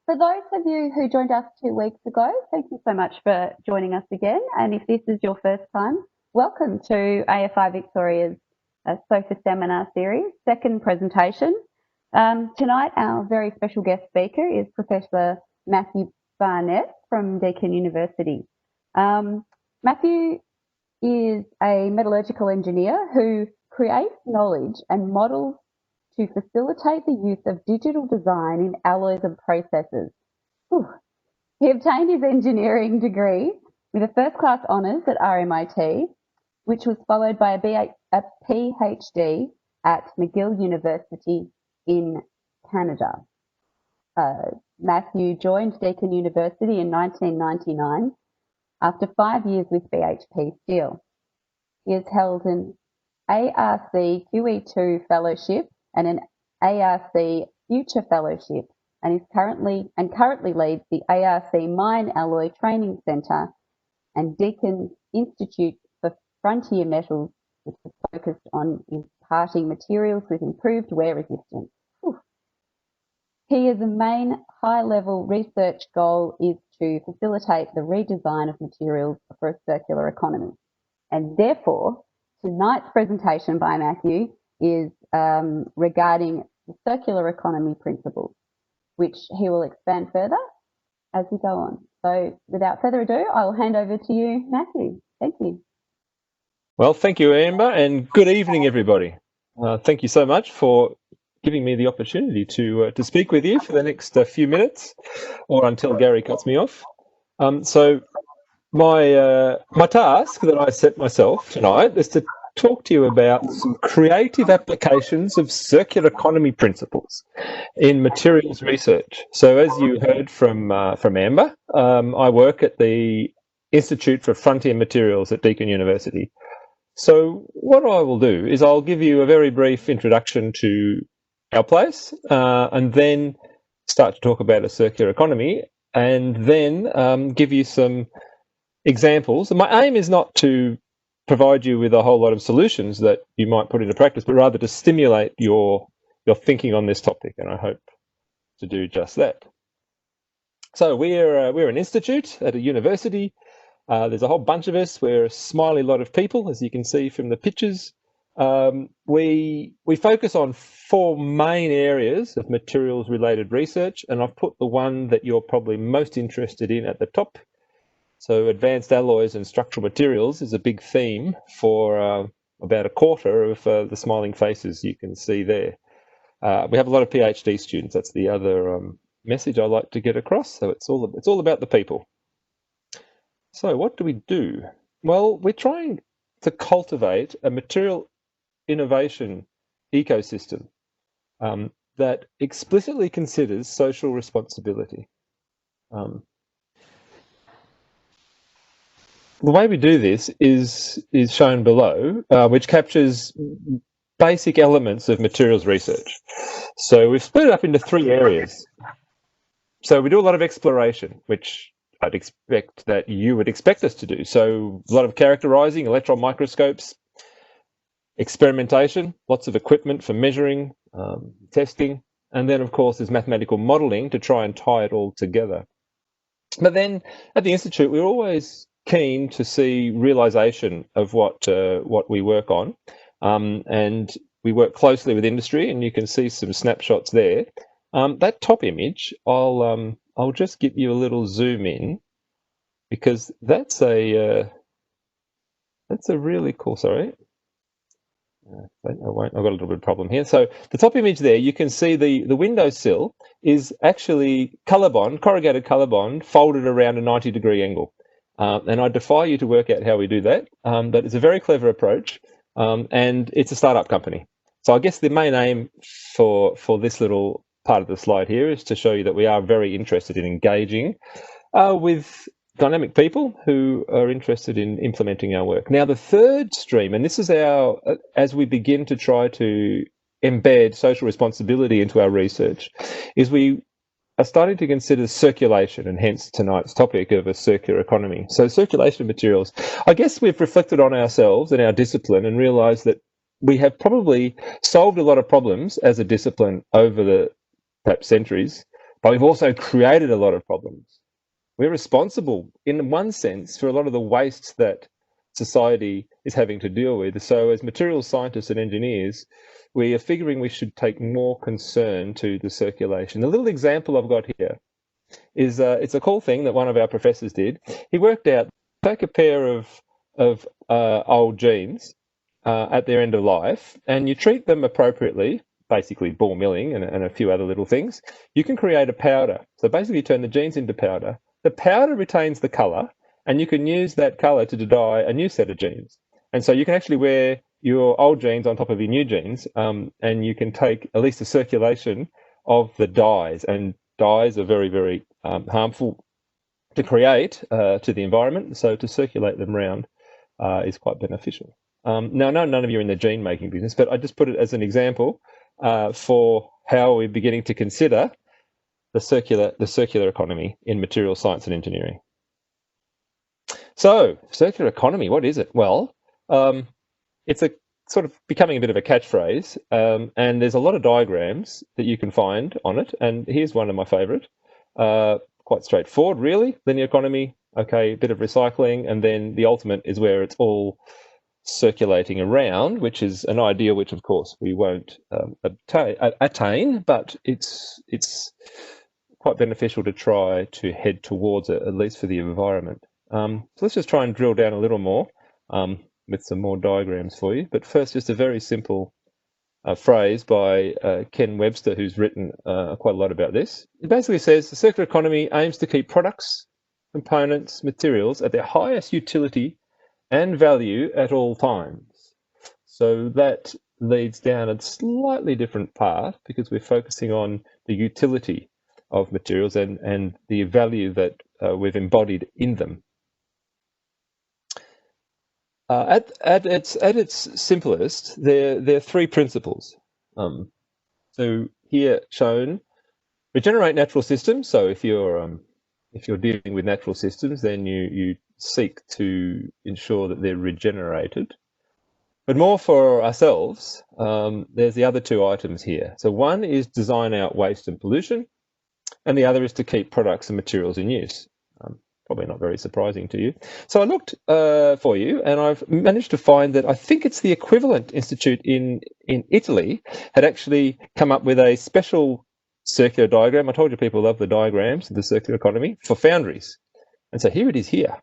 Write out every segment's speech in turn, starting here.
For those of you who joined us 2 weeks ago, thank you so much for joining us again. And if this is your first time, welcome to AFI Victoria's SOFA Seminar Series, second presentation. Tonight, our very special guest speaker is Professor Matthew Barnett from Deakin University. Matthew is a metallurgical engineer who creates knowledge and models to facilitate the use of digital design in alloys and processes. He obtained his engineering degree with a first-class honours at RMIT, which was followed by a PhD at McGill University in Canada. Matthew joined Deakin University in 1999 after 5 years with BHP Steel. He has held an ARC QE2 fellowship and an ARC Future Fellowship, and currently leads the ARC Mine Alloy Training Centre and Deakin Institute for Frontier Metals, which is focused on imparting materials with improved wear resistance. His main high-level research goal is to facilitate the redesign of materials for a circular economy. And therefore, tonight's presentation by Matthew is regarding the circular economy principles, which he will expand further as we go on. So without further ado, I will hand over to you, Matthew. Thank you. Well, thank you, Amber, and good evening, everybody. Thank you so much for giving me the opportunity to speak with you for the next few minutes, or until Gary cuts me off. So my task that I set myself tonight is to talk to you about some creative applications of circular economy principles in materials research. So as you heard from Amber, I work at the Institute for Frontier Materials at Deakin University. So what I will do is I'll give you a very brief introduction to our place, and then start to talk about a circular economy, and then give you some examples. And my aim is not to provide you with a whole lot of solutions that you might put into practice, but rather to stimulate your thinking on this topic, and I hope to do just that. So we're an institute at a university. There's a whole bunch of us. We're a smiley lot of people, as you can see from the pictures. We focus on 4 main areas of materials-related research, and I've put the one that you're probably most interested in at the top. So advanced alloys and structural materials is a big theme for about a quarter of the smiling faces you can see there. We have a lot of PhD students. That's the other message I like to get across. So it's all about the people. So what do we do? Well, we're trying to cultivate a material innovation ecosystem that explicitly considers social responsibility. The way we do this is shown below, which captures basic elements of materials research. So we've split it up into 3 areas. So we do a lot of exploration, which I'd expect that you would expect us to do. So a lot of characterizing, electron microscopes, experimentation, lots of equipment for measuring, testing, and then of course there's mathematical modeling to try and tie it all together. But then at the Institute, we're always keen to see realization of what we work on, and we work closely with industry, and you can see some snapshots there. That top image, I'll just give you a little zoom in, because that's a really cool. Sorry, I've got a little bit of problem here. So the top image there, you can see the windowsill is actually corrugated colour bond folded around a 90-degree angle. And I defy you to work out how we do that, but it's a very clever approach, and it's a startup company. So I guess the main aim for this little part of the slide here is to show you that we are very interested in engaging with dynamic people who are interested in implementing our work. Now, the third stream, and this is as we begin to try to embed social responsibility into our research, is we are starting to consider circulation, and hence tonight's topic of a circular economy. So circulation of materials. I guess we've reflected on ourselves and our discipline and realised that we have probably solved a lot of problems as a discipline over the perhaps centuries, but we've also created a lot of problems. We're responsible, in one sense, for a lot of the waste that society is having to deal with. So as materials scientists and engineers, we are figuring we should take more concern to the circulation. The little example I've got here is it's a cool thing that one of our professors did. He worked out, take a pair of old jeans at their end of life, and you treat them appropriately, basically ball milling and a few other little things, you can create a powder. So basically turn the jeans into powder. The powder retains the colour, and you can use that colour to dye a new set of jeans. And so you can actually wear your old jeans on top of your new jeans, and you can take at least the circulation of the dyes. And dyes are very, very harmful to create to the environment. So to circulate them around is quite beneficial. Now, I know none of you are in the gene making business, but I just put it as an example for how we're beginning to consider the circular economy in material science and engineering. So, circular economy, what is it? Well, it's a sort of becoming a bit of a catchphrase, and there's a lot of diagrams that you can find on it. And here's one of my favourite. Quite straightforward, really. Linear economy, okay, a bit of recycling, and then the ultimate is where it's all circulating around, which is an ideal which, of course, we won't attain, but it's quite beneficial to try to head towards it, at least for the environment. So let's just try and drill down a little more with some more diagrams for you. But first, just a very simple phrase by Ken Webster, who's written quite a lot about this. It basically says the circular economy aims to keep products, components, materials at their highest utility and value at all times. So that leads down a slightly different path because we're focusing on the utility of materials and the value that we've embodied in them. At its simplest, there are three principles. So here shown, regenerate natural systems. So if you're dealing with natural systems, then you seek to ensure that they're regenerated. But more for ourselves, there's the other two items here. So one is design out waste and pollution, and the other is to keep products and materials in use. Probably not very surprising to you. So I looked for you, and I've managed to find that I think it's the Equivalent Institute in Italy had actually come up with a special circular diagram. I told you people love the diagrams of the circular economy for foundries. And so here it is here.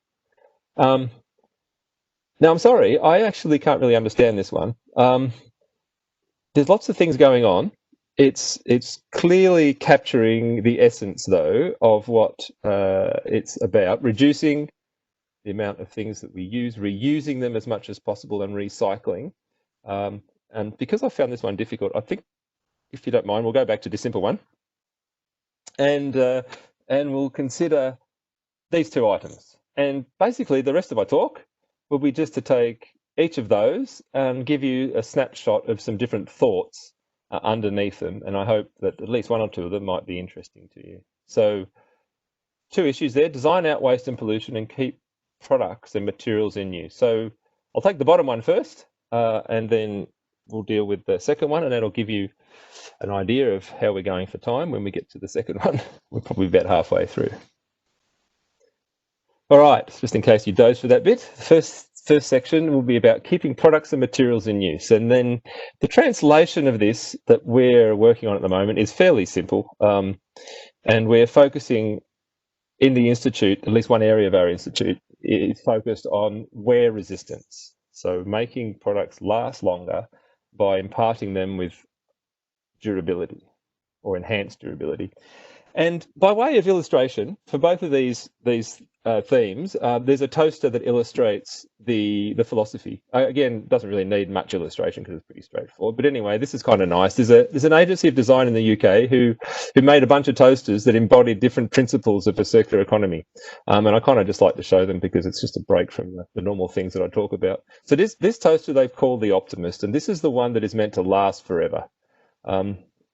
Now, I'm sorry, I actually can't really understand this one. There's lots of things going on. It's clearly capturing the essence, though, of what it's about, reducing the amount of things that we use, reusing them as much as possible, and recycling. And because I found this one difficult, I think, if you don't mind, we'll go back to the simple one, and we'll consider these two items. And basically, the rest of my talk will be just to take each of those and give you a snapshot of some different thoughts underneath them, and I hope that at least one or two of them might be interesting to you. So, two issues there: design out waste and pollution, and keep products and materials in use. So, I'll take the bottom one first, and then we'll deal with the second one, and that'll give you an idea of how we're going for time when we get to the second one. We're probably about halfway through. All right, just in case you dozed for that bit, the first section will be about keeping products and materials in use. And then the translation of this that we're working on at the moment is fairly simple. And we're focusing in the Institute, at least one area of our Institute, is focused on wear resistance. So making products last longer by imparting them with durability or enhanced durability. And by way of illustration, for both of these themes, there's a toaster that illustrates the philosophy. Again, doesn't really need much illustration because it's pretty straightforward. But anyway, this is kind of nice. There's an agency of design in the UK who made a bunch of toasters that embodied different principles of a circular economy. And I kind of just like to show them because it's just a break from the normal things that I talk about. So this toaster they've called the Optimist, and this is the one that is meant to last forever.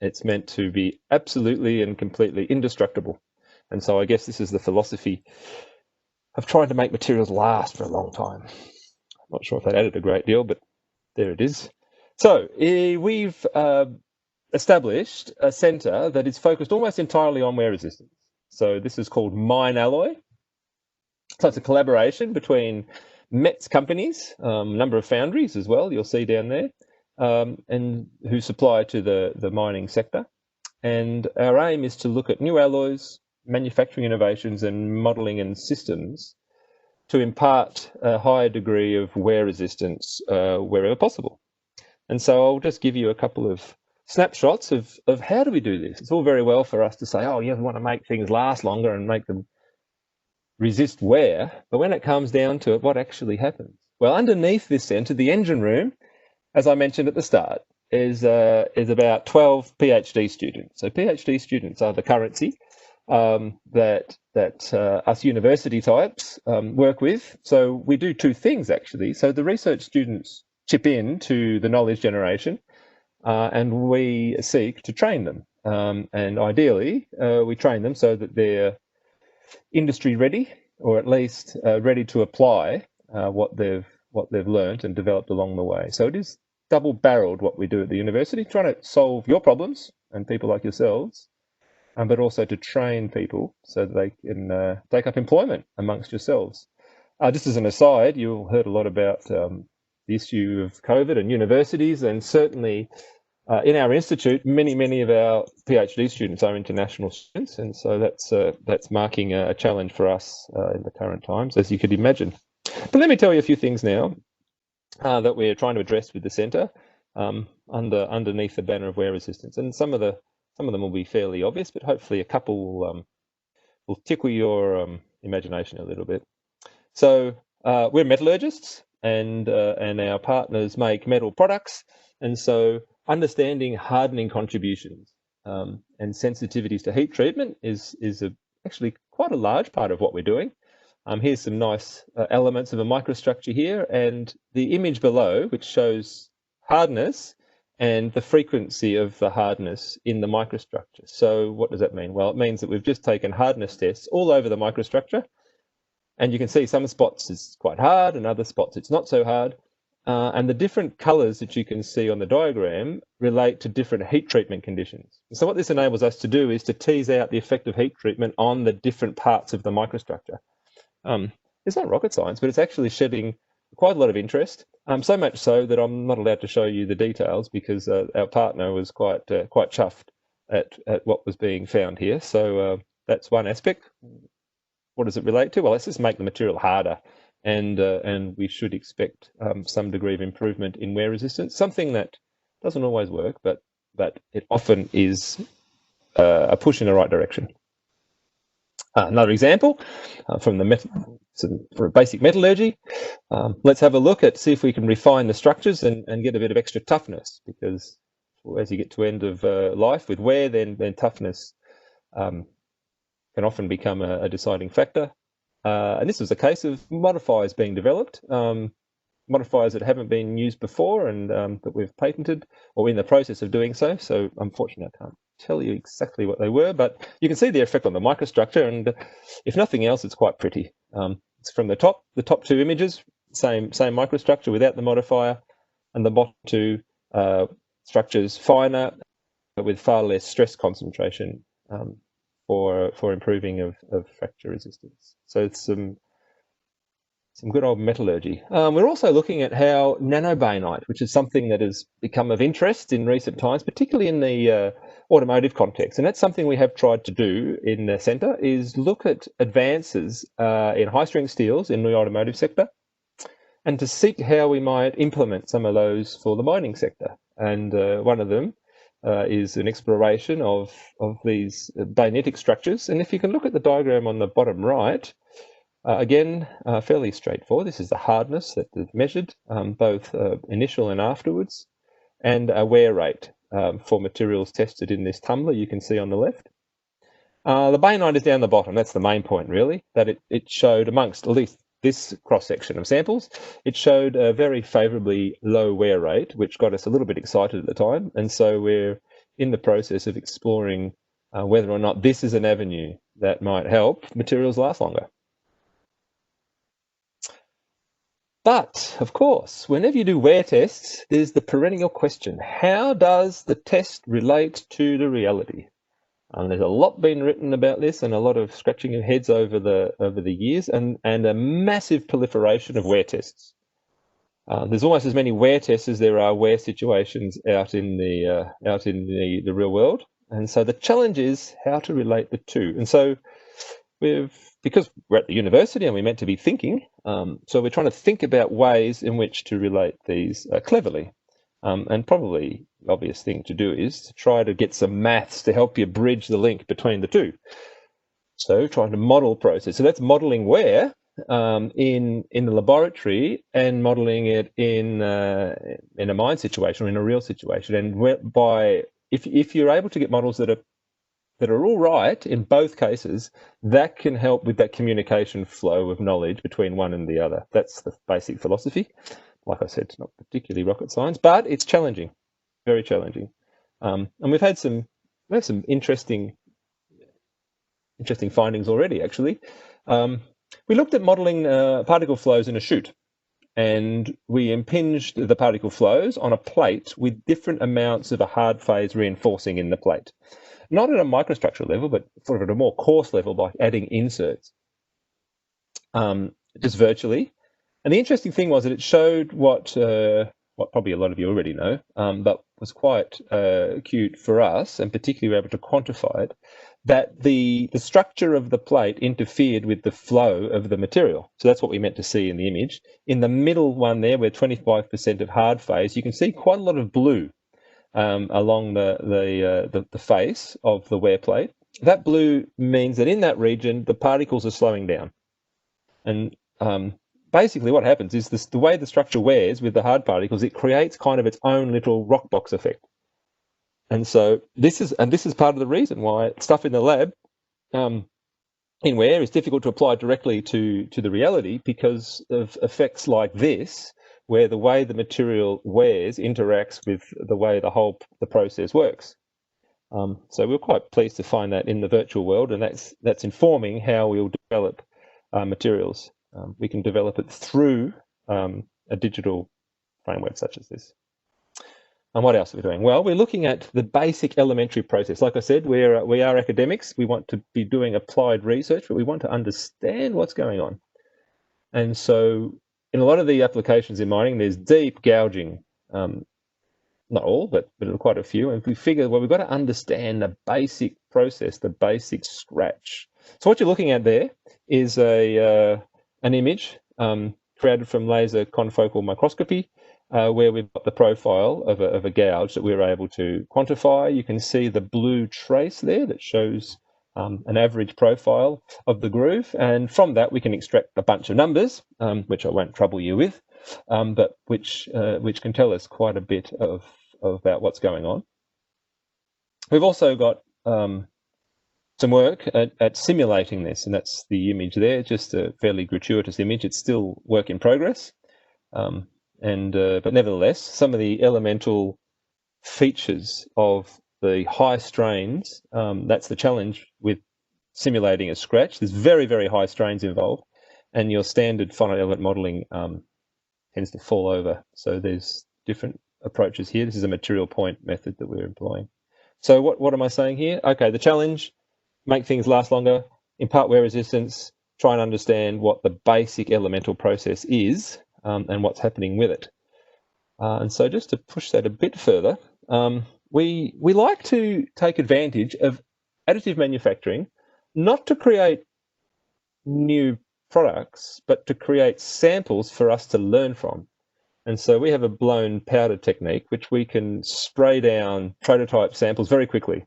It's meant to be absolutely and completely indestructible. And so I guess this is the philosophy of trying to make materials last for a long time. I'm not sure if that added a great deal, but there it is. So we've established a centre that is focused almost entirely on wear resistance. So this is called MineAlloy. So it's a collaboration between METS companies, a number of foundries as well, you'll see down there, and who supply to the mining sector. And our aim is to look at new alloys, manufacturing innovations and modelling and systems to impart a higher degree of wear resistance wherever possible. And so I'll just give you a couple of snapshots of how do we do this. It's all very well for us to say, oh, yeah, we want to make things last longer and make them resist wear, but when it comes down to it, what actually happens? Well, underneath this centre, the engine room, as I mentioned at the start, is about 12 PhD students. So PhD students are the currency that us university types work with. So we do two things actually. So the research students chip in to the knowledge generation, and we seek to train them. And ideally, we train them so that they're industry ready, or at least ready to apply what they've learnt and developed along the way. So it is double-barreled what we do at the university, trying to solve your problems and people like yourselves, but also to train people so that they can take up employment amongst yourselves. Just as an aside, you've heard a lot about the issue of COVID and universities, and certainly in our institute, many of our PhD students are international students, and so that's marking a challenge for us in the current times, as you could imagine. But let me tell you a few things now that we're trying to address with the centre underneath the banner of wear resistance, and some of them will be fairly obvious, but hopefully a couple will tickle your imagination a little bit. So we're metallurgists, and our partners make metal products, and so understanding hardening contributions and sensitivities to heat treatment is actually quite a large part of what we're doing. Here's some nice elements of a microstructure here, and the image below, which shows hardness and the frequency of the hardness in the microstructure. So what does that mean? Well, it means that we've just taken hardness tests all over the microstructure, and you can see some spots it's quite hard and other spots it's not so hard. And the different colours that you can see on the diagram relate to different heat treatment conditions. So what this enables us to do is to tease out the effect of heat treatment on the different parts of the microstructure. It's not rocket science, but it's actually shedding quite a lot of interest. So much so that I'm not allowed to show you the details because our partner was quite chuffed at what was being found here. So that's one aspect. What does it relate to? Well, let's just make the material harder. And we should expect some degree of improvement in wear resistance, something that doesn't always work, but it often is a push in the right direction. Another example from for basic metallurgy. Let's have a look at see if we can refine the structures and get a bit of extra toughness, because as you get to end of life with wear, then toughness can often become a deciding factor. And this was a case of modifiers being developed, modifiers that haven't been used before and that we've patented or in the process of doing so. So unfortunately, I can't tell you exactly what they were, but you can see the effect on the microstructure. And if nothing else, it's quite pretty. It's from the top two images, same microstructure without the modifier, and the bottom two structures finer, but with far less stress concentration for improving of fracture resistance. So it's some good old metallurgy. We're also looking at how nanobainite, which is something that has become of interest in recent times, particularly in the automotive context, and that's something we have tried to do in the centre, is look at advances in high-strength steels in the automotive sector, and to seek how we might implement some of those for the mining sector. And one of them is an exploration of these bainitic structures. And if you can look at the diagram on the bottom right, again, fairly straightforward. This is the hardness that is measured, both initial and afterwards, and a wear rate for materials tested in this tumbler you can see on the left. The bainite is down the bottom. That's the main point, really, that it showed amongst at least this cross-section of samples, it showed a very favourably low wear rate, which got us a little bit excited at the time. And so we're in the process of exploring whether or not this is an avenue that might help materials last longer. But, of course, whenever you do wear tests, there's the perennial question: how does the test relate to the reality? And there's a lot been written about this, and a lot of scratching of heads over the years, and a massive proliferation of wear tests. There's almost as many wear tests as there are wear situations out in the real world, and so the challenge is how to relate the two. And so because we're at the university and we're meant to be thinking, so we're trying to think about ways in which to relate these cleverly. And probably the obvious thing to do is to try to get some maths to help you bridge the link between the two. So trying to model process. So that's modeling wear in the laboratory and modeling it in a mine situation or in a real situation. And if you're able to get models that are all right in both cases, that can help with that communication flow of knowledge between one and the other. That's the basic philosophy. Like I said, it's not particularly rocket science, but it's challenging, very challenging. And we've had some interesting findings already, actually. We looked at modeling particle flows in a chute, and we impinged the particle flows on a plate with different amounts of a hard phase reinforcing in the plate. Not at a microstructure level, but sort of at a more coarse level by adding inserts, just virtually. And the interesting thing was that it showed what probably a lot of you already know, but was quite acute for us, and particularly we were able to quantify it, that the structure of the plate interfered with the flow of the material. So that's what we meant to see in the image. In the middle one there, where 25% of hard phase, you can see quite a lot of blue along the face of the wear plate. That blue means that in that region, the particles are slowing down. And basically what happens is the way the structure wears with the hard particles, it creates kind of its own little rock box effect. And so this is part of the reason why stuff in the lab in wear is difficult to apply directly to the reality, because of effects like this, where the way the material wears interacts with the way the process works. So we're quite pleased to find that in the virtual world, and that's informing how we'll develop materials. We can develop it through a digital framework such as this. And what else are we doing? Well, we're looking at the basic elementary process. Like I said, we are academics. We want to be doing applied research, but we want to understand what's going on. And so in a lot of the applications in mining, there's deep gouging. Not all, but quite a few. And we figure, well, we've got to understand the basic process, the basic scratch. So what you're looking at there is an image created from laser confocal microscopy, where we've got the profile of a gouge that we were able to quantify. You can see the blue trace there that shows an average profile of the groove, and from that we can extract a bunch of numbers, which I won't trouble you with, but which can tell us quite a bit about what's going on. We've also got some work at simulating this, and that's the image there, just a fairly gratuitous image. It's still work in progress. But nevertheless, some of the elemental features of the high strains, that's the challenge with simulating a scratch. There's very, very high strains involved, and your standard finite element modeling tends to fall over. So there's different approaches here. This is a material point method that we're employing. So what am I saying here? Okay, the challenge: make things last longer, impart wear resistance, try and understand what the basic elemental process is, and what's happening with it. And so just to push that a bit further, we like to take advantage of additive manufacturing, not to create new products, but to create samples for us to learn from. And so we have a blown powder technique, which we can spray down prototype samples very quickly.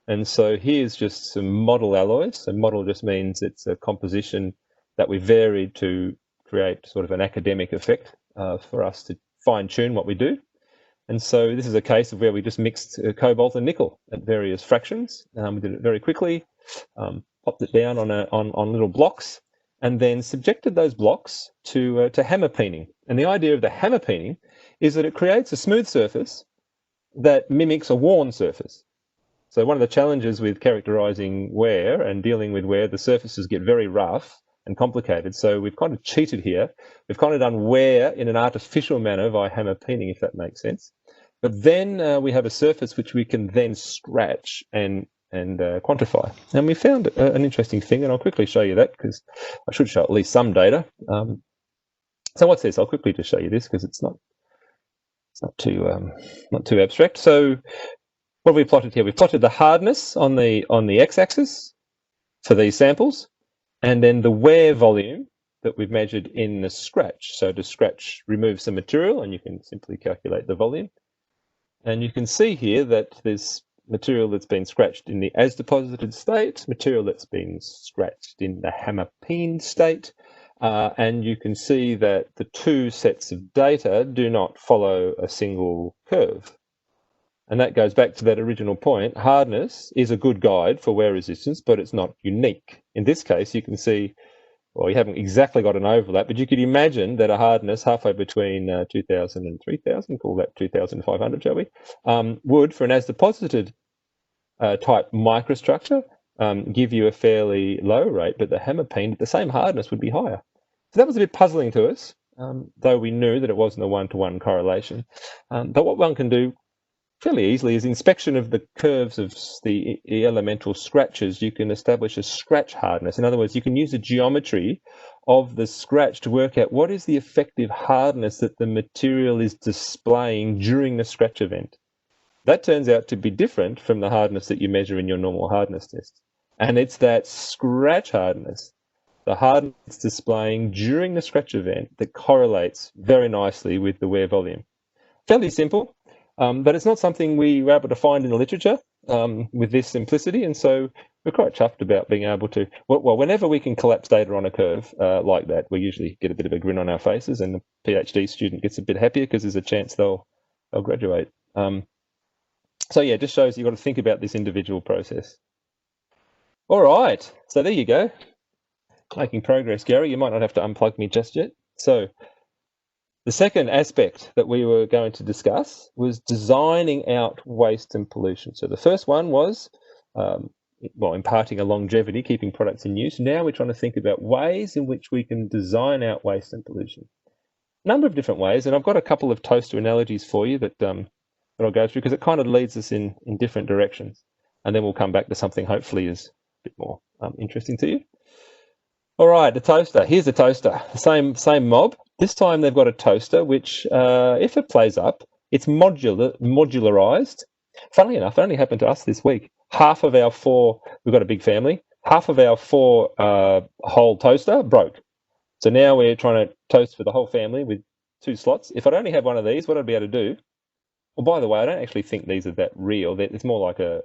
And so here's just some model alloys. So model just means it's a composition that we varied to create sort of an academic effect for us to fine-tune what we do. And so this is a case of where we just mixed cobalt and nickel at various fractions. We did it very quickly, popped it down on little blocks, and then subjected those blocks to hammer peening. And the idea of the hammer peening is that it creates a smooth surface that mimics a worn surface. So one of the challenges with characterizing wear and dealing with where the surfaces get very rough, and complicated. So we've kind of cheated here. We've kind of done wear in an artificial manner by hammer peening, if that makes sense. But then we have a surface which we can then scratch and quantify. And we found an interesting thing, and I'll quickly show you that because I should show at least some data. So what's this? I'll quickly just show you this because it's not too abstract. So what have we plotted here? We've plotted the hardness on the x-axis for these samples, and then the wear volume that we've measured in the scratch. So to scratch removes some material, and you can simply calculate the volume. And you can see here that there's material that's been scratched in the as deposited state, material that's been scratched in the hammer peened state, and you can see that the two sets of data do not follow a single curve. And that goes back to that original point. Hardness is a good guide for wear resistance, but it's not unique. In this case, you can see, well, you haven't exactly got an overlap, but you could imagine that a hardness halfway between 2,000 and 3,000, call that 2,500, shall we, would, for an as deposited type microstructure, give you a fairly low rate, but the hammer peen at the same hardness would be higher. So that was a bit puzzling to us, though we knew that it wasn't a one-to-one correlation. But what one can do fairly easily is inspection of the curves of the elemental scratches. You can establish a scratch hardness. In other words, you can use the geometry of the scratch to work out what is the effective hardness that the material is displaying during the scratch event. That turns out to be different from the hardness that you measure in your normal hardness test. And it's that scratch hardness, the hardness displaying during the scratch event, that correlates very nicely with the wear volume. Fairly simple. But it's not something we were able to find in the literature with this simplicity, and so we're quite chuffed about being able to, well, whenever we can collapse data on a curve like that, we usually get a bit of a grin on our faces, and the PhD student gets a bit happier because there's a chance they'll graduate. So yeah, it just shows you've got to think about this individual process. All right, so there you go. Making progress, Gary. You might not have to unplug me just yet. So the second aspect that we were going to discuss was designing out waste and pollution. So the first one was, imparting a longevity, keeping products in use. Now we're trying to think about ways in which we can design out waste and pollution. A number of different ways, and I've got a couple of toaster analogies for you that I'll go through because it kind of leads us in different directions. And then we'll come back to something hopefully is a bit more interesting to you. All right, the toaster. Here's the toaster. Same mob. This time they've got a toaster which, if it plays up, it's modularized. Funnily enough, it only happened to us this week. Half of our four, we've got a big family, half of our four whole toaster broke. So now we're trying to toast for the whole family with 2 slots. If I'd only have one of these, what I'd be able to do, well, by the way, I don't actually think these are that real. It's more like a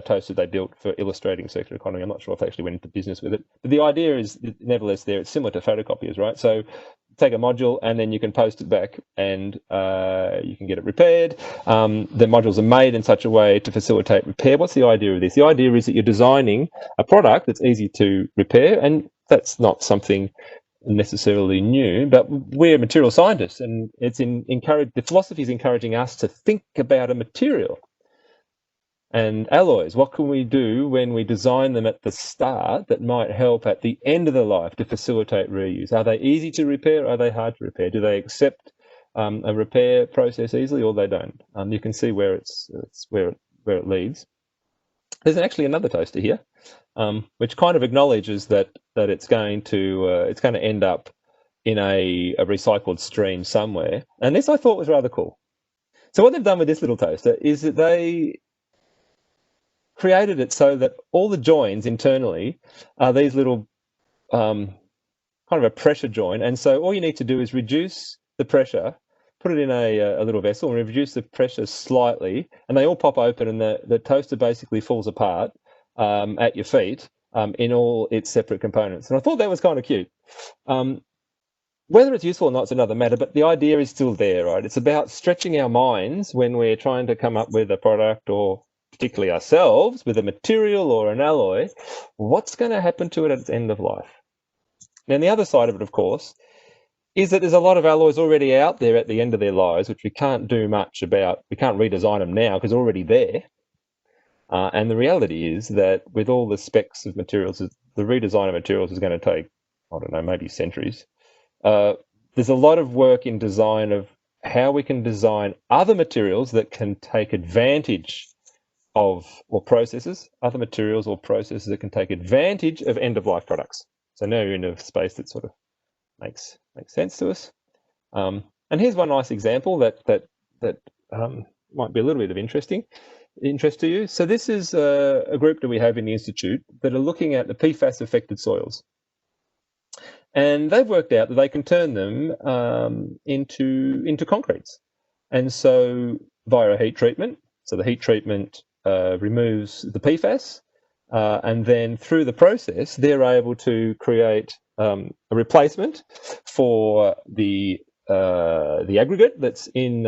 toaster they built for illustrating circular economy. I'm not sure if they actually went into business with it. But the idea is, nevertheless, it's similar to photocopiers, right? So take a module and then you can post it back and you can get it repaired. The modules are made in such a way to facilitate repair. What's the idea of this? The idea is that you're designing a product that's easy to repair, and that's not something necessarily new, but we're material scientists, and the philosophy is encouraging us to think about a material and alloys. What can we do when we design them at the start that might help at the end of the life to facilitate reuse? Are they easy to repair? Are they hard to repair? Do they accept a repair process easily, or they don't? You can see where where it leads. There's actually another toaster here, which kind of acknowledges that it's going to end up in a recycled stream somewhere. And this I thought was rather cool. So what they've done with this little toaster is that they created it so that all the joins internally are these little kind of a pressure join, and so all you need to do is reduce the pressure, put it in a little vessel and reduce the pressure slightly, and they all pop open, and the toaster basically falls apart at your feet in all its separate components. And I thought that was kind of cute. Whether it's useful or not is another matter, but the idea is still there, right? It's about stretching our minds when we're trying to come up with a product, or particularly ourselves, with a material or an alloy. What's going to happen to it at its end of life? Now, the other side of it, of course, is that there's a lot of alloys already out there at the end of their lives, which we can't do much about. We can't redesign them now because they're already there. And the reality is that with all the specs of materials, the redesign of materials is going to take I don't know, maybe centuries. There's a lot of work in design of how we can design other materials that can take advantage of, or processes, other materials or processes that can take advantage of end-of-life products. So now you're in a space that sort of makes sense to us. And here's one nice example that might be a little bit of interest to you. So this is a group that we have in the Institute that are looking at the PFAS affected soils. And they've worked out that they can turn them into concretes. And so via a heat treatment, so the heat treatment removes the PFAS, and then through the process, they're able to create a replacement for the aggregate that's in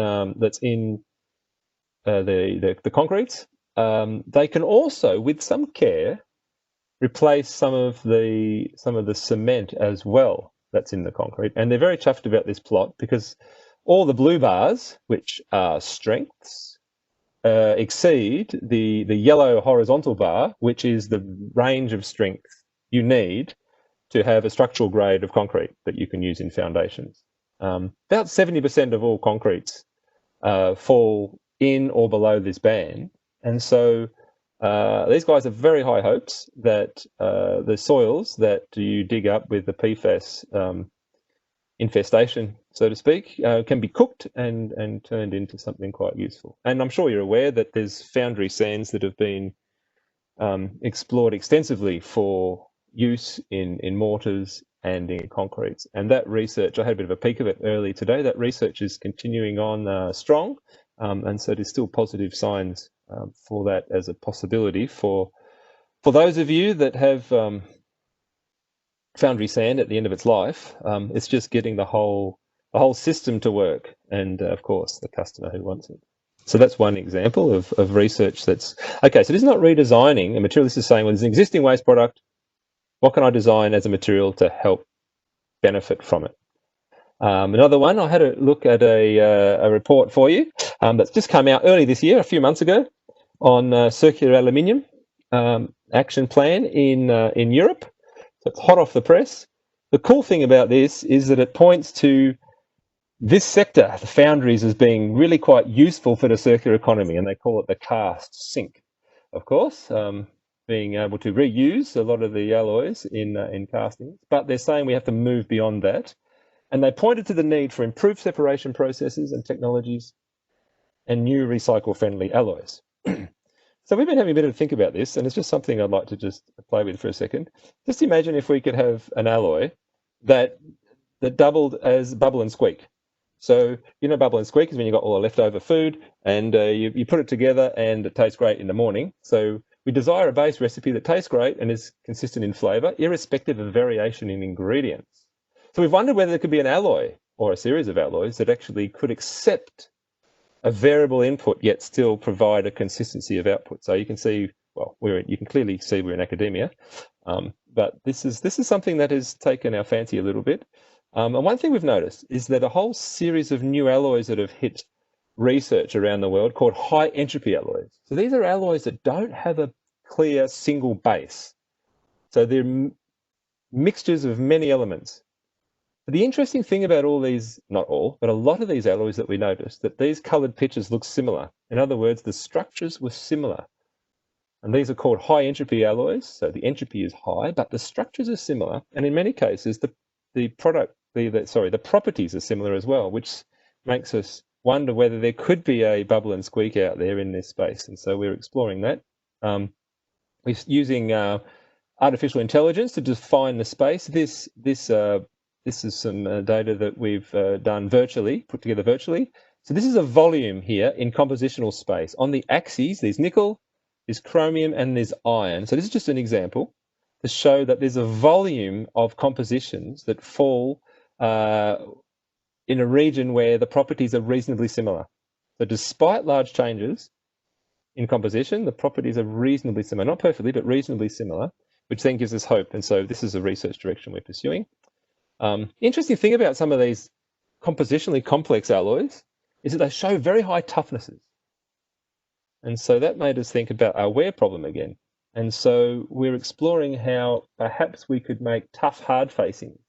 the concretes. They can also, with some care, replace some of the cement as well that's in the concrete. And they're very chuffed about this plot because all the blue bars, which are strengths, exceed the yellow horizontal bar, which is the range of strength you need to have a structural grade of concrete that you can use in foundations. About 70% of all concretes fall in or below this band. And so these guys have very high hopes that the soils that you dig up with the PFAS infestation, so to speak, can be cooked and turned into something quite useful. And I'm sure you're aware that there's foundry sands that have been explored extensively for use in mortars and in concretes. And that research, I had a bit of a peek of it early today, that research is continuing on strong. And so there's still positive signs for that as a possibility for those of you that have foundry sand at the end of its life. It's just getting the whole system to work, and of course the customer who wants it. So that's one example of research that's okay. So this is not redesigning a material. This is saying, well, there's an existing waste product. What can I design as a material to help benefit from it? Another one, I had a look at a report for you that's just come out early this year, a few months ago, on circular aluminium action plan in Europe. So it's hot off the press. The cool thing about this is that it points to this sector, the foundries, as being really quite useful for the circular economy, and they call it the cast sink, of course, being able to reuse a lot of the alloys in castings. But they're saying we have to move beyond that. And they pointed to the need for improved separation processes and technologies and new recycle-friendly alloys. So we've been having a bit of a think about this, and it's just something I'd like to just play with for a second. Just imagine if we could have an alloy that doubled as bubble and squeak. So, you know, bubble and squeak is when you've got all the leftover food and you put it together and it tastes great in the morning. So we desire a base recipe that tastes great and is consistent in flavour, irrespective of variation in ingredients. So we've wondered whether there could be an alloy or a series of alloys that actually could accept a variable input yet still provide a consistency of output. So you can see, well, you can clearly see we're in academia, but this is something that has taken our fancy a little bit. And one thing we've noticed is that a whole series of new alloys that have hit research around the world called high entropy alloys. So these are alloys that don't have a clear single base. So they're mixtures of many elements. But the interesting thing about all these, not all, but a lot of these alloys that we noticed, that these coloured pictures look similar. In other words, the structures were similar. And these are called high entropy alloys. So the entropy is high, but the structures are similar. And in many cases, the properties are similar as well, which makes us wonder whether there could be a bubble and squeak out there in this space. And so we're exploring that. We're using artificial intelligence to define the space. This is some data that we've done virtually, put together virtually. So this is a volume here in compositional space. On the axes, there's nickel, there's chromium, and there's iron. So this is just an example to show that there's a volume of compositions that fall in a region where the properties are reasonably similar. So despite large changes in composition, the properties are reasonably similar, not perfectly, but reasonably similar, which then gives us hope. And so this is a research direction we're pursuing. Interesting thing about some of these compositionally complex alloys is that they show very high toughnesses. And so that made us think about our wear problem again. And so we're exploring how perhaps we could make tough hard facing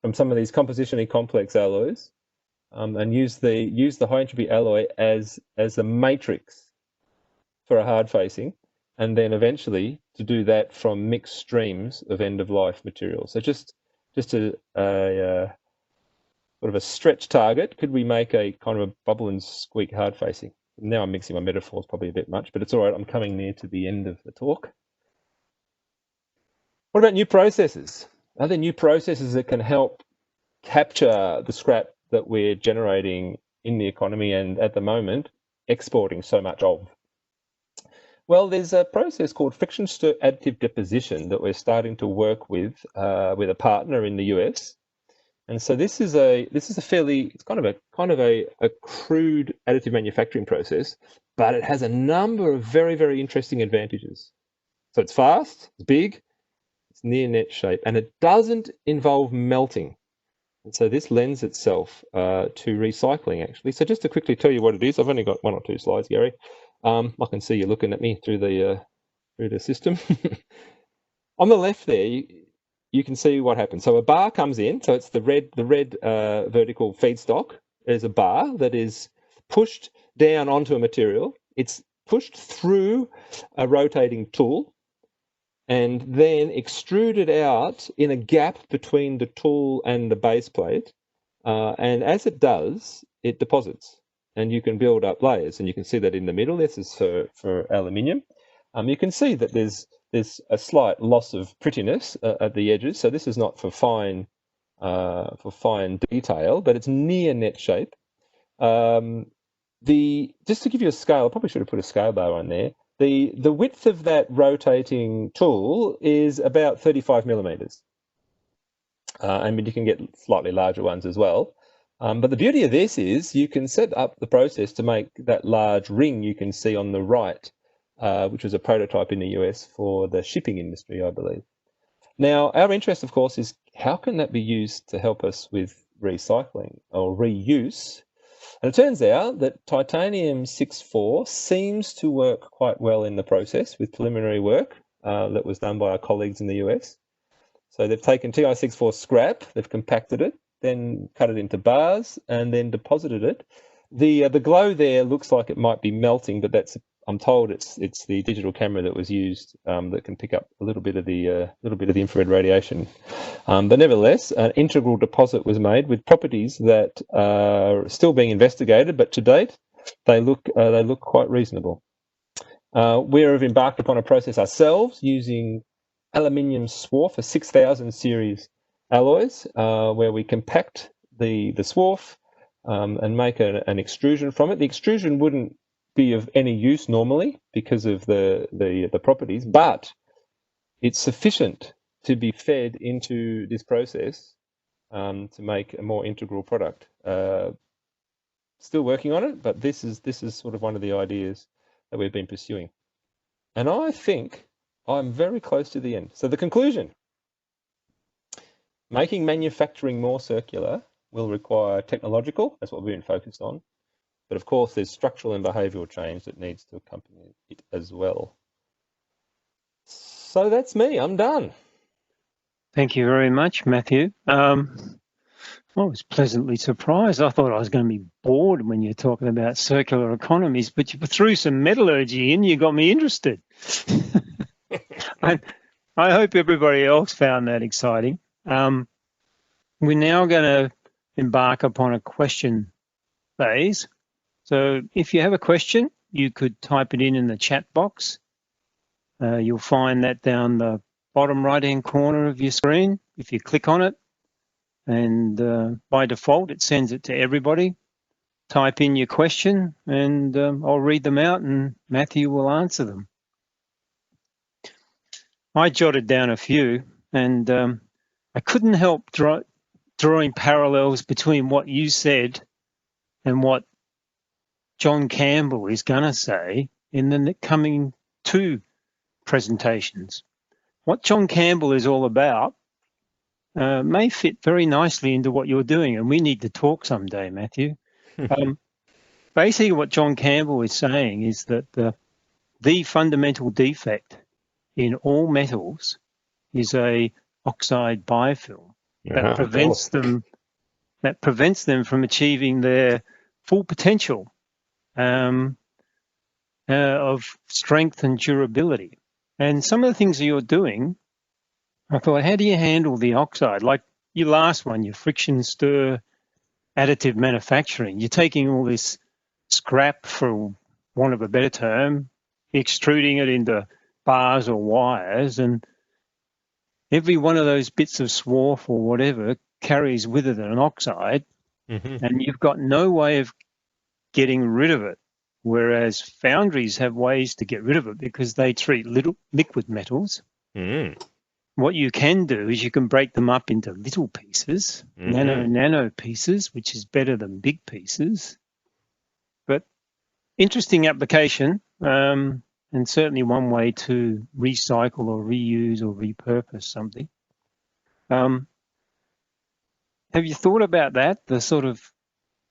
from some of these compositionally complex alloys, and use the high entropy alloy as a matrix for a hard facing, and then eventually to do that from mixed streams of end of life materials. So just a sort of a stretch target. Could we make a kind of a bubble and squeak hard facing? Now I'm mixing my metaphors probably a bit much, but it's all right. I'm coming near to the end of the talk. What about new processes? Are there new processes that can help capture the scrap that we're generating in the economy and at the moment exporting so much of? Well, there's a process called friction stir additive deposition that we're starting to work with a partner in the US. And so this is a fairly, it's kind of a crude additive manufacturing process, but it has a number of very, very interesting advantages. So it's fast, it's big, it's near net shape, and it doesn't involve melting. And so this lends itself to recycling, actually. So just to quickly tell you what it is, I've only got 1 or 2 slides, Gary. I can see you looking at me through the system. On the left there, you can see what happens. So a bar comes in, so it's the red vertical feedstock. There's a bar that is pushed down onto a material. It's pushed through a rotating tool and then extruded out in a gap between the tool and the base plate. And as it does, it deposits, and you can build up layers. And you can see that in the middle. This is for aluminium. You can see that there's a slight loss of prettiness at the edges. So this is not for fine detail, but it's near net shape. Just to give you a scale, I probably should have put a scale bar on there. The width of that rotating tool is about 35 millimeters. And you can get slightly larger ones as well. But the beauty of this is you can set up the process to make that large ring you can see on the right, which was a prototype in the US for the shipping industry, I believe. Now, our interest, of course, is how can that be used to help us with recycling or reuse? And it turns out that titanium 6-4 seems to work quite well in the process with preliminary work that was done by our colleagues in the US. So they've taken Ti6-4 scrap, they've compacted it, then cut it into bars, and then deposited it. The glow there looks like it might be melting, but that's, I'm told, it's the digital camera that was used that can pick up a little bit of the infrared radiation. But nevertheless, an integral deposit was made with properties that are still being investigated, but to date they look quite reasonable. We have embarked upon a process ourselves using aluminium swarf, a 6000 series alloys, where we compact the swarf and make an extrusion from it. The extrusion wouldn't be of any use normally because of the properties, but it's sufficient to be fed into this process to make a more integral product. Still working on it, but this is sort of one of the ideas that we've been pursuing. And I think I'm very close to the end. So the conclusion: making manufacturing more circular will require technological, that's what we've been focused on, but of course there's structural and behavioural change that needs to accompany it as well. So that's me, I'm done. Thank you very much, Matthew. I was pleasantly surprised. I thought I was going to be bored when you're talking about circular economies, but you threw some metallurgy in, you got me interested. I hope everybody else found that exciting. We're now going to embark upon a question phase. So if you have a question, you could type it in the chat box. You'll find that down the bottom right-hand corner of your screen. If you click on it, and by default, it sends it to everybody. Type in your question, and I'll read them out, and Matthew will answer them. I jotted down a few, and I couldn't help drawing parallels between what you said and what John Campbell is going to say in the coming 2 presentations. What John Campbell is all about may fit very nicely into what you're doing, and we need to talk someday, Matthew. Basically, what John Campbell is saying is that the fundamental defect in all metals is a oxide biofilm that prevents them from achieving their full potential of strength and durability. And some of the things that you're doing, I thought, how do you handle the oxide? Like your last one, your friction stir additive manufacturing. You're taking all this scrap, for want of a better term, extruding it into bars or wires, and every one of those bits of swarf or whatever carries with it an oxide, and you've got no way of getting rid of it. Whereas foundries have ways to get rid of it because they treat little liquid metals. What you can do is you can break them up into little pieces, nano pieces, which is better than big pieces. But interesting application, and certainly one way to recycle or reuse or repurpose something. Have you thought about that? The sort of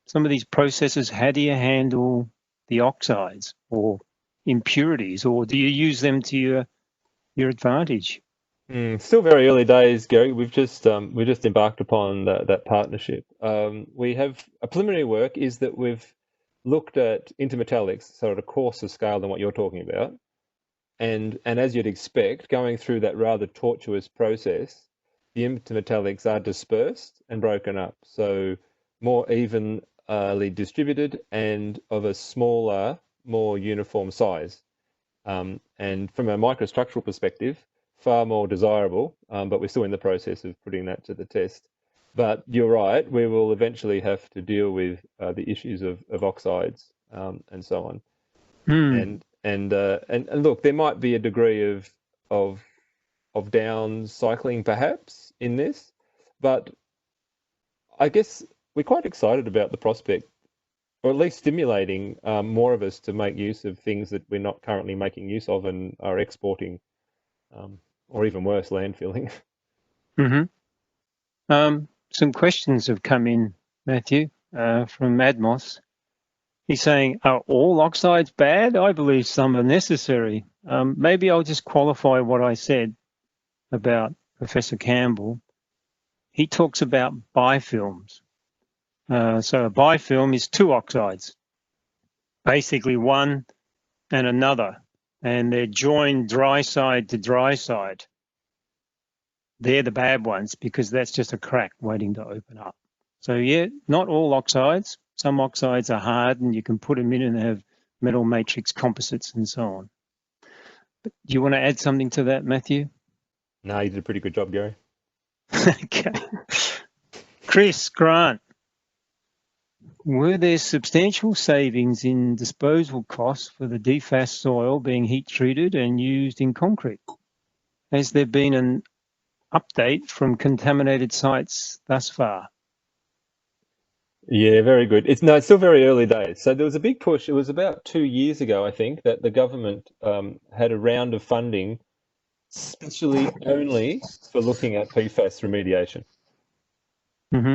some of these processes, how do you handle the oxides or impurities, or do you use them to your advantage? Still very early days, Gary. We just embarked upon that partnership. We have a preliminary work is that we've looked at intermetallics, so at a coarser scale than what you're talking about, and as you'd expect, going through that rather tortuous process, the intermetallics are dispersed and broken up, so more evenly distributed and of a smaller, more uniform size. And from a microstructural perspective, far more desirable, but we're still in the process of putting that to the test. But you're right, we will eventually have to deal with the issues of oxides and so on. And look, there might be a degree of downcycling perhaps in this, but I guess we're quite excited about the prospect, or at least stimulating more of us to make use of things that we're not currently making use of and are exporting, or even worse, landfilling. Some questions have come in, Matthew, from Madmos. He's saying, are all oxides bad? I believe some are necessary. Maybe I'll just qualify what I said about Professor Campbell. He talks about bifilms. So a bifilm is two oxides, basically one and another, and they're joined dry side to dry side. They're the bad ones because that's just a crack waiting to open up. So yeah, not all oxides. Some oxides are hard and you can put them in and have metal matrix composites and so on. But do you want to add something to that, Matthew? No, you did a pretty good job, Gary. Okay. Chris Grant, were there substantial savings in disposal costs for the DFAS soil being heat treated and used in concrete? Has there been an update from contaminated sites thus far? Yeah, very good. It's still very early days. So there was a big push. It was about 2 years ago, I think, that the government had a round of funding specially only for looking at PFAS remediation.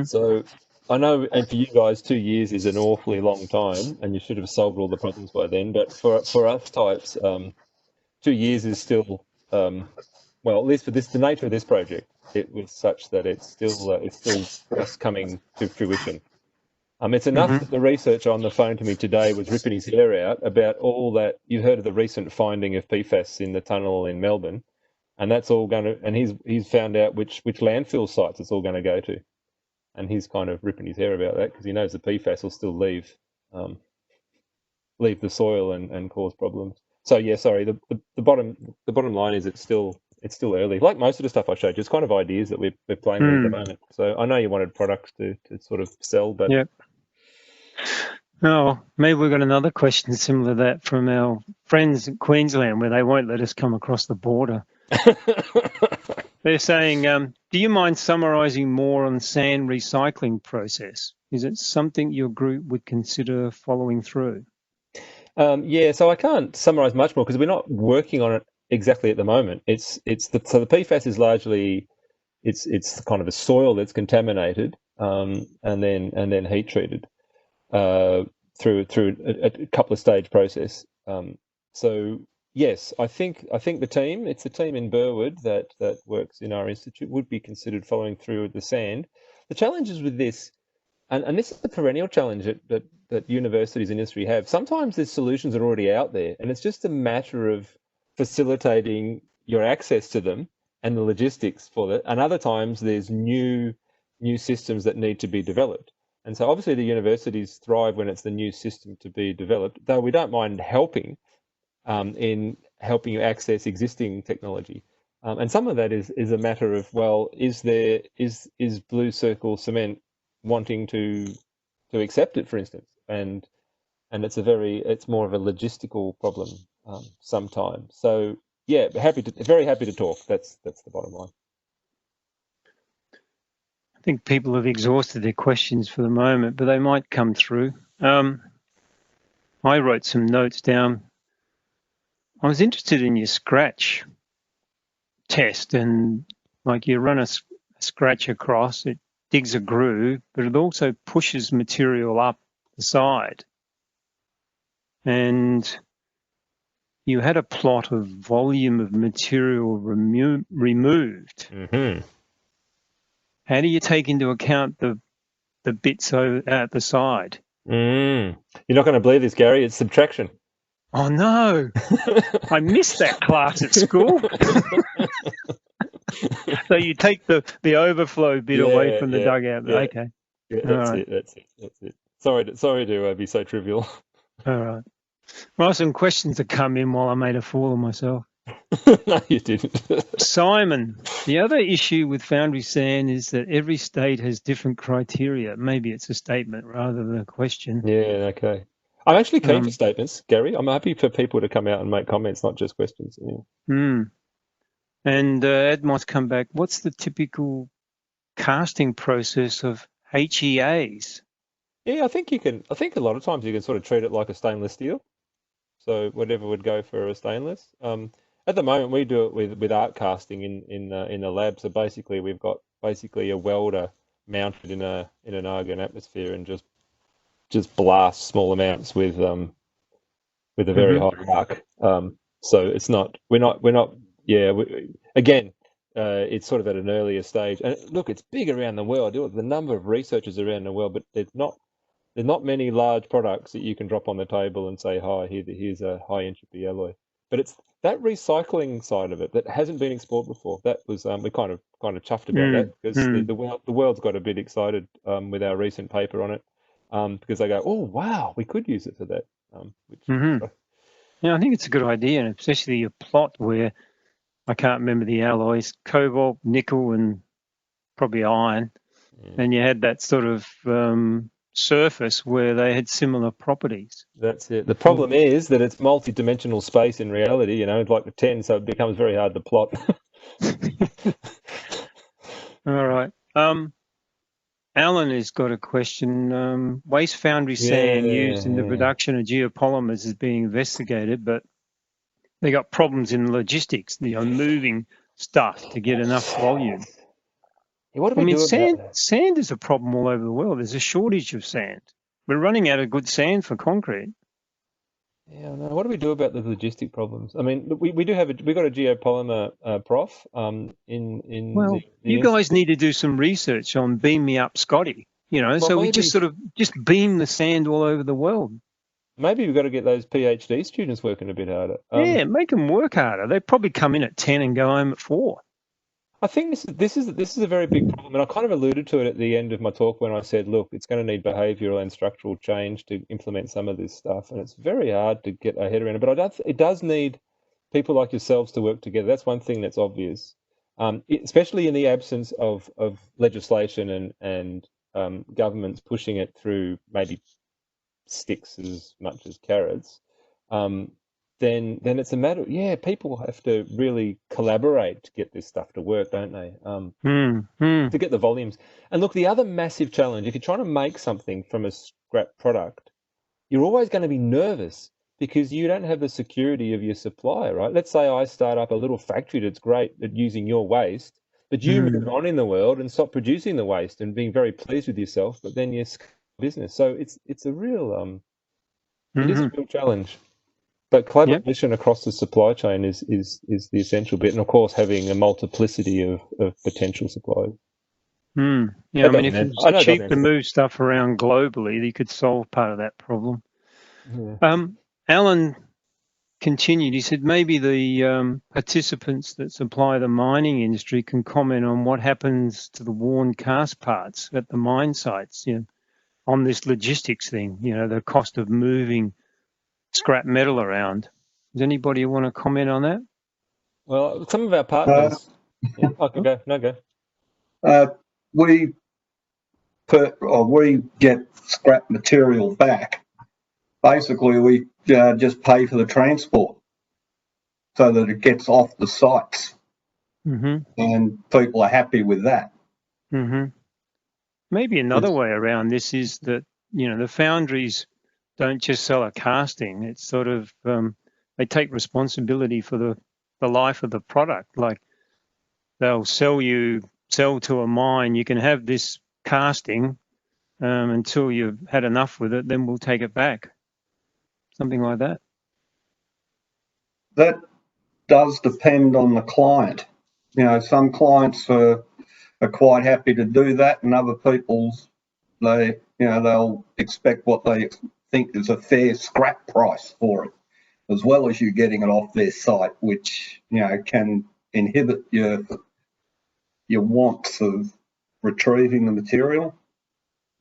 So I know, and for you guys, 2 years is an awfully long time, and you should have solved all the problems by then. But for us types, 2 years is still, well, at least for the nature of this project, it was such that it's still just coming to fruition. It's enough that the researcher on the phone to me today was ripping his hair out about all that. You heard of the recent finding of PFAS in the tunnel in Melbourne, and that's all going to, and he's found out which landfill sites it's all going to go to, and he's kind of ripping his hair about that because he knows the PFAS will still leave the soil and cause problems. So yeah, sorry. The bottom line is it's still early. Like most of the stuff I showed you, it's kind of ideas that we're playing with at the moment. So I know you wanted products to sort of sell, but yeah. Oh, maybe we've got another question similar to that from our friends in Queensland, where they won't let us come across the border. They're saying, do you mind summarising more on the sand recycling process? Is it something your group would consider following through? Yeah, so I can't summarise much more because we're not working on it exactly at the moment. So the PFAS is largely it's kind of a soil that's contaminated and then heat treated through a couple of stage process. So yes, I think the team, it's a team in Burwood that works in our institute, would be considered following through with the sand. The challenges with this, and this is the perennial challenge that universities and industry have. Sometimes there's solutions that are already out there, and it's just a matter of facilitating your access to them and the logistics for that. And other times there's new systems that need to be developed. And so obviously the universities thrive when it's the new system to be developed, though we don't mind helping in helping you access existing technology. And some of that is a matter of, well, is Blue Circle Cement wanting to accept it, for instance, and it's more of a logistical problem sometimes. So yeah, very happy to talk. That's the bottom line. I think people have exhausted their questions for the moment, but they might come through. I wrote some notes down. I was interested in your scratch test, and like you run a scratch across, it digs a groove, but it also pushes material up the side. And you had a plot of volume of material removed. Mm-hmm. How do you take into account the bits at the side? You're not going to believe this, Gary. It's subtraction. Oh no! I missed that class at school. So you take the overflow bit away from the dugout. Yeah. Okay. Yeah, that's it. Sorry to be so trivial. All right. Well, some questions that come in while I made a fool of myself. No, you didn't. Simon, the other issue with foundry sand is that every state has different criteria. Maybe it's a statement rather than a question. Yeah, okay. I'm actually keen for statements, Gary. I'm happy for people to come out and make comments, not just questions. Yeah. And Ed might come back. What's the typical casting process of HEAs? Yeah, I think a lot of times you can sort of treat it like a stainless steel. So whatever would go for a stainless. At the moment, we do it with art casting in the lab. So basically, we've got a welder mounted in an argon atmosphere and just blast small amounts with a very high arc. So it's not we're not again. It's sort of at an earlier stage, and look, it's big around the world. The number of researchers around the world, but there's not many large products that you can drop on the table and say, "Hi, here's a high entropy alloy." But it's that recycling side of it that hasn't been explored before. That was we kind of chuffed about that because the world's got a bit excited with our recent paper on it because they go, "Oh wow, we could use it for that." Yeah, I think it's a good idea, and especially a plot where I can't remember the alloys, cobalt, nickel, and probably iron, and you had that sort of surface where they had similar properties. That's it. The problem is that it's multi-dimensional space in reality, like the 10, so it becomes very hard to plot. All right. Alan has got a question. Waste foundry sand used in the production of geopolymers is being investigated, but they got problems in logistics, moving stuff to get enough volume. Sand is a problem all over the world. There's a shortage of sand. We're running out of good sand for concrete. Yeah, no. What do we do about the logistic problems? I mean, we do have we got a geopolymer prof you guys need to do some research on Beam Me Up Scotty. We just beam the sand all over the world. Maybe we've got to get those PhD students working a bit harder. Make them work harder. They probably come in at 10 and go home at 4. I think this is a very big problem, and I kind of alluded to it at the end of my talk when I said, look, it's going to need behavioural and structural change to implement some of this stuff, and it's very hard to get our head around it. But it does need people like yourselves to work together. That's one thing that's obvious, especially in the absence of legislation and governments pushing it through maybe sticks as much as carrots. Then it's a matter. People have to really collaborate to get this stuff to work, don't they? To get the volumes. And look, the other massive challenge, if you're trying to make something from a scrap product, you're always going to be nervous because you don't have the security of your supplier, right? Let's say I start up a little factory that's great at using your waste, but you move on in the world and stop producing the waste and being very pleased with yourself, but then you're business. So it's a real it is a real challenge. But collaboration across the supply chain is the essential bit, and of course having a multiplicity of potential suppliers. Yeah, I mean, if it was cheap to move stuff around globally, you could solve part of that problem. Yeah. Alan continued. He said maybe the participants that supply the mining industry can comment on what happens to the worn cast parts at the mine sites, on this logistics thing, the cost of moving scrap metal around. Does anybody want to comment on that? Well, some of our partners. I can go. No, go. We get scrap material back. Basically, we just pay for the transport so that it gets off the sites, and people are happy with that. Maybe another way around this is that the foundries don't just sell a casting. It's sort of they take responsibility for the life of the product. Like they'll sell to a mine, you can have this casting until you've had enough with it, then we'll take it back. Something like that. That does depend on the client. Some clients are quite happy to do that, and other people's they'll expect what they think is a fair scrap price for it, as well as you getting it off their site, which can inhibit your wants of retrieving the material.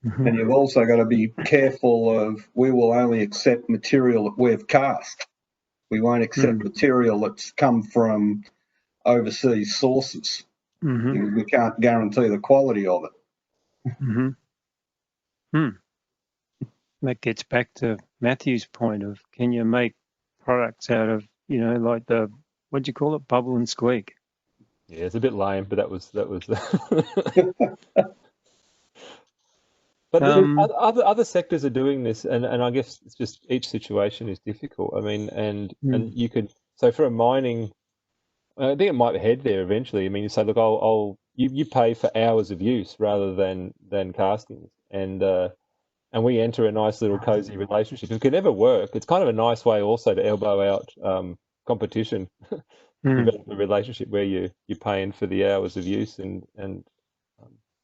And you've also got to be careful of, we will only accept material that we've cast. We won't accept material that's come from overseas sources. We can't guarantee the quality of it. That gets back to Matthew's point of, can you make products out of, like what do you call it, bubble and squeak? Yeah, it's a bit lame, but that was. But other sectors are doing this, and I guess it's just each situation is difficult. I mean, and you could, so for a mining, I think it might head there eventually. I mean, you say, look, you pay for hours of use rather than castings, and we enter a nice little cozy relationship. It could never work. It's kind of a nice way also to elbow out competition, develop a relationship where you're paying for the hours of use and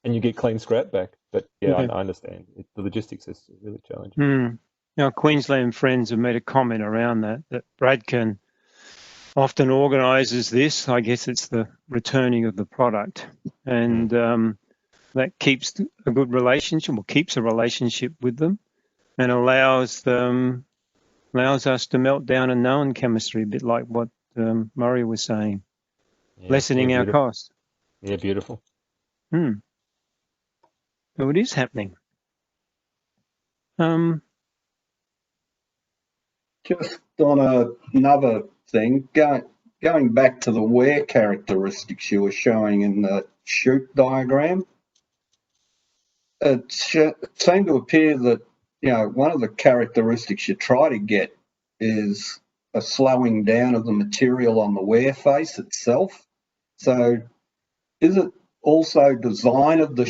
you get clean scrap back. But I understand the logistics is really challenging. Now, Queensland Friends have made a comment around that Bradken often organises this. I guess it's the returning of the product, and that keeps a good relationship, or keeps a relationship with them, and allows us to melt down a known chemistry, a bit like what Murray was saying, lessening our costs. Yeah, beautiful. So it is happening. Just on another thing, going back to the wear characteristics you were showing in the chute diagram, it seemed to appear that one of the characteristics you try to get is a slowing down of the material on the wear face itself. So is it also design of the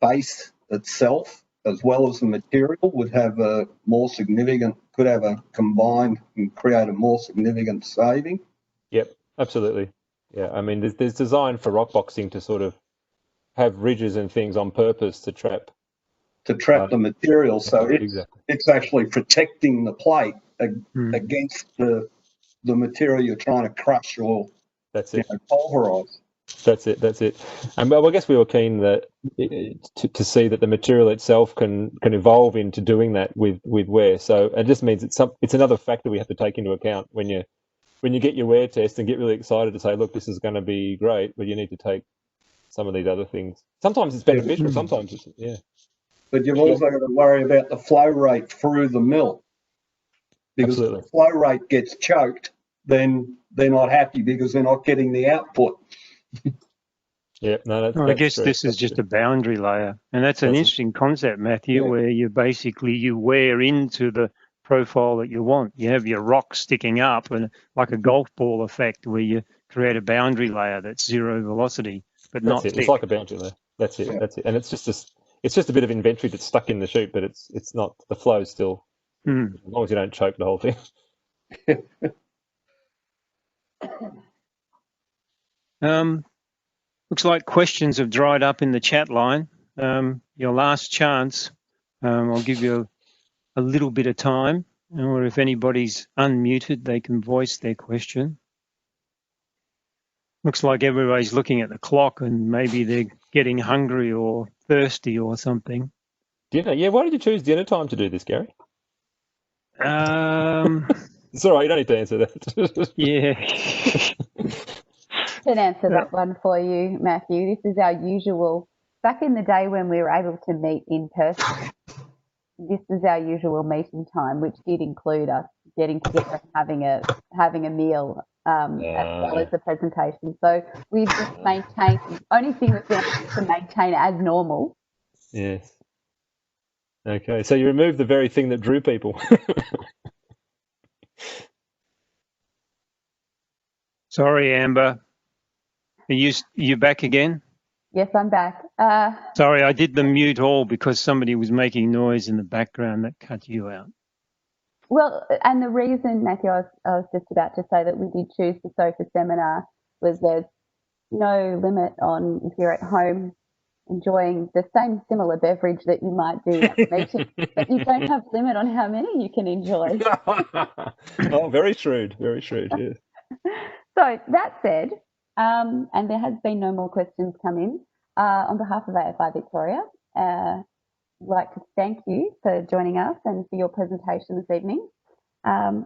face itself as well as the material would have could have a combined and create a more significant saving? Yep, absolutely. Yeah, I mean, there's design for rock boxing to sort of have ridges and things on purpose to trap the material, so it's actually protecting the plate against the material you're trying to crush or pulverize. That's it. And I guess we were keen that to see that the material itself can evolve into doing that with wear. So it just means it's another factor we have to take into account when you get your wear test and get really excited to say, look, this is going to be great, but you need to take some of these other things. Sometimes it's beneficial, sometimes it's But you've also got to worry about the flow rate through the mill. Because if the flow rate gets choked, then they're not happy because they're not getting the output. Yeah, no, I guess this is just a boundary layer, and that's an interesting concept, Matthew, where you wear into the profile that you want. You have your rock sticking up, and like a golf ball effect, where you create a boundary layer that's zero velocity, but not thick. It's like a boundary layer. That's it. And it's just a bit of inventory that's stuck in the chute, but it's not, the flow still, as long as you don't choke the whole thing. Looks like questions have dried up in the chat line. Your last chance. I'll give you a little bit of time, or if anybody's unmuted, they can voice their question. Looks like everybody's looking at the clock and maybe they're getting hungry or thirsty or something. Dinner? Yeah, why did you choose dinner time to do this, Gary? It's all right, you don't need to answer that. Yeah. Can answer that one for you, Matthew. This is our usual. Back in the day when we were able to meet in person, this is our usual meeting time, which did include us getting together and having a meal as well as the presentation. So we've just maintained. Only thing we've been able to maintain as normal. Yes. Okay, so you removed the very thing that drew people. Sorry, Amber. Are you back again? Yes, I'm back. Sorry, I did the mute all because somebody was making noise in the background that cut you out. Well, and the reason, Matthew, I was just about to say that we did choose the SOFA seminar was there's no limit on if you're at home enjoying the same similar beverage that you might do at the meeting, but you don't have limit on how many you can enjoy. Oh, very shrewd, yes. So that said, and there has been no more questions come in, on behalf of AFI Victoria, I'd like to thank you for joining us and for your presentation this evening.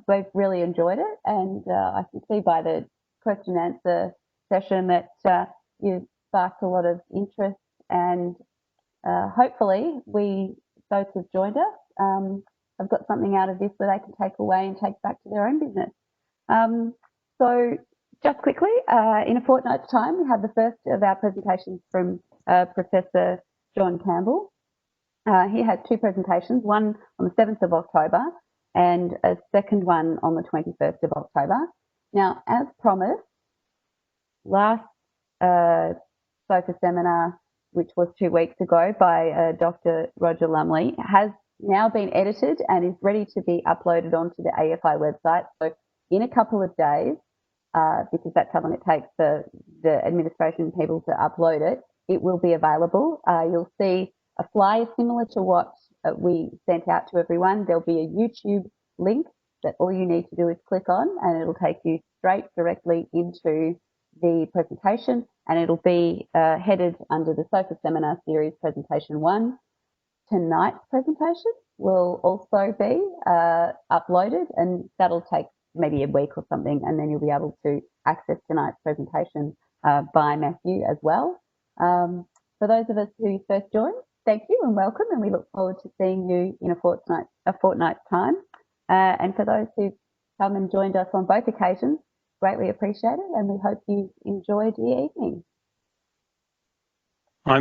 We've really enjoyed it, and I can see by the question and answer session that you've sparked a lot of interest, and hopefully those who've joined us have got something out of this that they can take away and take back to their own business. So just quickly, in a fortnight's time, we have the first of our presentations from Professor John Campbell. He has two presentations, one on the 7th of October and a second one on the 21st of October. Now, as promised, last SOFA seminar, which was 2 weeks ago by Dr. Roger Lumley, has now been edited and is ready to be uploaded onto the AFI website. So in a couple of days, because that's how long it takes for the administration people to upload it, it will be available. You'll see a flyer similar to what we sent out to everyone. There'll be a YouTube link that all you need to do is click on, and it'll take you straight directly into the presentation, and it'll be headed under the SOFA Seminar Series Presentation 1. Tonight's presentation will also be uploaded, and that'll take maybe a week or something, and then you'll be able to access tonight's presentation by Matthew as well. For those of us who first joined, thank you and welcome, and we look forward to seeing you in a fortnight's time. And for those who've come and joined us on both occasions, greatly appreciate it, and we hope you enjoyed the evening.